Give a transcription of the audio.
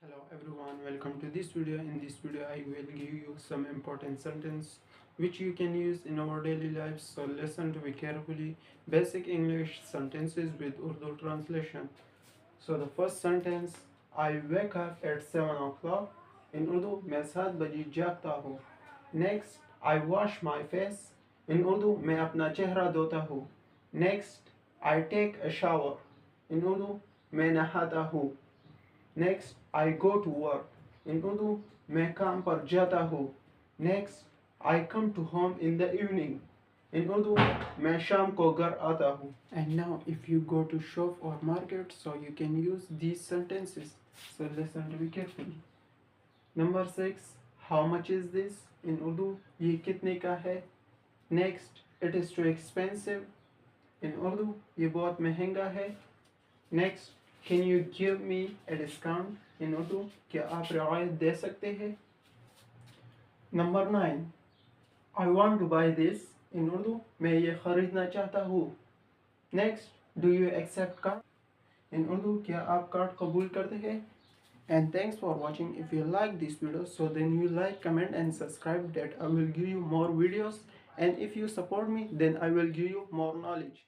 Hello everyone, welcome to this video. In this video I will give you some important sentence which you can use in our daily lives, so listen to me carefully. Basic English sentences with Urdu translation. So the first sentence, I wake up at 7 o'clock. In Urdu, मैं 7 बजे जागता हूँ. Next, I wash my face. In Urdu, मैं अपना चेहरा धोता हूँ. Next, I take a shower. In Urdu, मैं नहाता हूँ. Next, I go to work. In Urdu, मैं काम पर जाता हूँ. Next, I come to home in the evening. In Urdu, मैं शाम को घर आता हूँ. And now, if you go to shop or market, so you can use these sentences. So listen to me carefully. Number 6, how much is this? In Urdu, ये कितने का है? Next, it is too expensive. In Urdu, ये बहुत महंगा है. Next, can you give me a discount? In Urdu, क्या आप रियायत दे सकते हैं? Number 9, I want to buy this. In Urdu, मैं ये खरीदना चाहता हूँ. Next, do you accept card? In Urdu, क्या आप कार्ड कबूल करते हैं? And thanks for watching. If you like this video, so then you like, comment and subscribe, that I will give you more videos. And if you support me, then I will give you more knowledge.